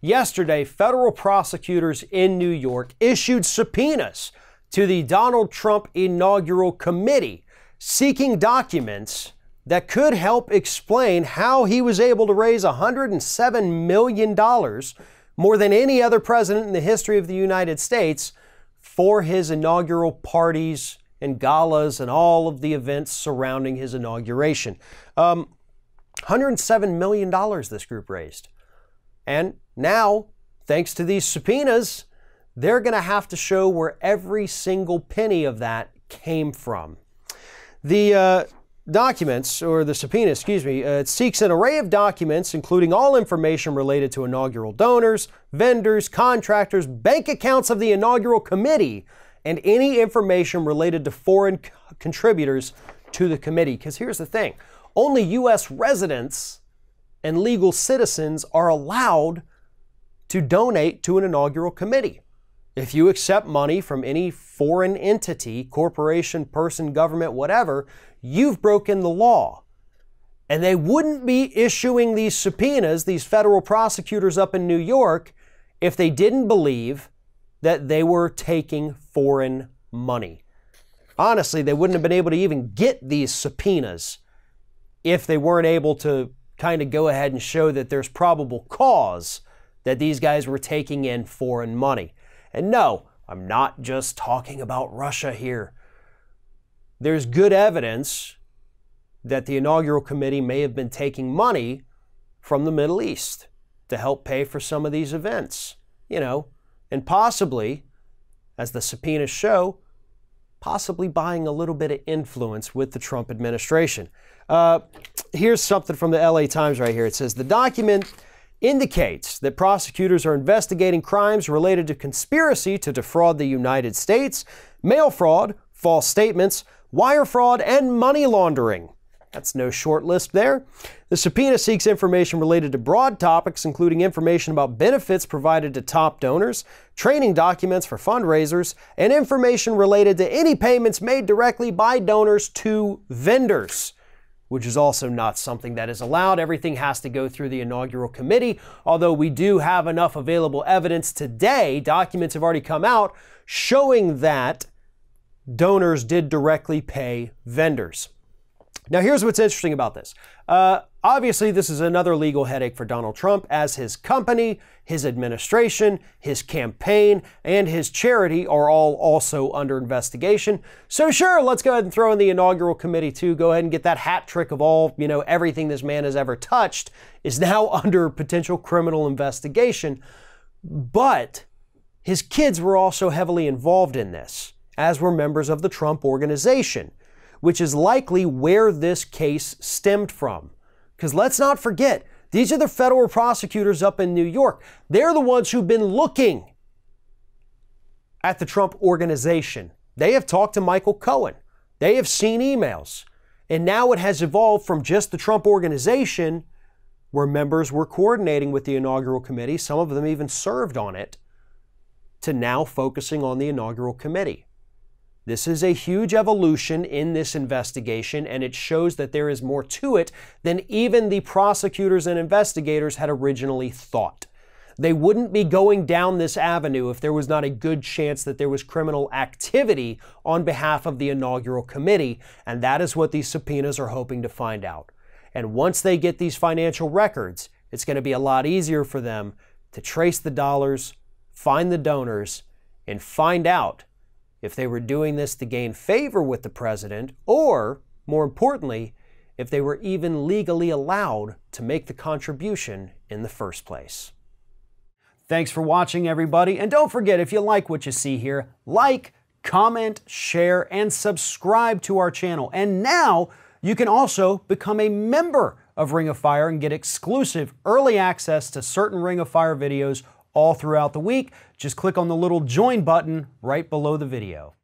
Yesterday, federal prosecutors in New York issued subpoenas to the Donald Trump Inaugural Committee seeking documents that could help explain how he was able to raise $107 million, more than any other president in the history of the United States, for his inaugural parties and galas and all of the events surrounding his inauguration. $107 million this group raised. And now, thanks to these subpoenas, they're going to have to show where every single penny of that came from. The documents, or the subpoena, it seeks an array of documents, including all information related to inaugural donors, vendors, contractors, bank accounts of the inaugural committee, and any information related to foreign contributors to the committee. Because here's the thing, only U.S. residents and legal citizens are allowed to donate to an inaugural committee. If you accept money from any foreign entity, corporation, person, government, whatever, you've broken the law. And they wouldn't be issuing these subpoenas, these federal prosecutors up in New York, if they didn't believe that they were taking foreign money. Honestly, they wouldn't have been able to even get these subpoenas if they weren't able to kind of go ahead and show that there's probable cause that these guys were taking in foreign money. And no, I'm not just talking about Russia here. There's good evidence that the inaugural committee may have been taking money from the Middle East to help pay for some of these events, and possibly, as the subpoenas show, possibly buying a little bit of influence with the Trump administration. Here's something from the LA Times right here. It says, the document indicates that prosecutors are investigating crimes related to conspiracy to defraud the United States, mail fraud, false statements, wire fraud, and money laundering. That's no short list there. The subpoena seeks information related to broad topics, including information about benefits provided to top donors, training documents for fundraisers, and information related to any payments made directly by donors to vendors, which is also not something that is allowed. Everything has to go through the inaugural committee, although we do have enough available evidence today. Documents have already come out showing that donors did directly pay vendors. Now, here's what's interesting about this. Obviously, this is another legal headache for Donald Trump, as his company, his administration, his campaign, and his charity are all also under investigation. So sure, let's go ahead and throw in the inaugural committee too. Go ahead and get that hat trick of all, everything this man has ever touched is now under potential criminal investigation. But his kids were also heavily involved in this, as were members of the Trump Organization, which is likely where this case stemmed from. Because let's not forget, these are the federal prosecutors up in New York. They're the ones who've been looking at the Trump Organization. They have talked to Michael Cohen. They have seen emails. And now it has evolved from just the Trump Organization, where members were coordinating with the inaugural committee, some of them even served on it, to now focusing on the inaugural committee. This is a huge evolution in this investigation, and it shows that there is more to it than even the prosecutors and investigators had originally thought. They wouldn't be going down this avenue if there was not a good chance that there was criminal activity on behalf of the inaugural committee, and that is what these subpoenas are hoping to find out. And once they get these financial records, it's going to be a lot easier for them to trace the dollars, find the donors, and find out if they were doing this to gain favor with the president, or, more importantly, if they were even legally allowed to make the contribution in the first place. Thanks for watching, everybody. And don't forget, if you like what you see here, like, comment, share, and subscribe to our channel. And now you can also become a member of Ring of Fire and get exclusive early access to certain Ring of Fire videos all throughout the week. Just click on the little join button right below the video.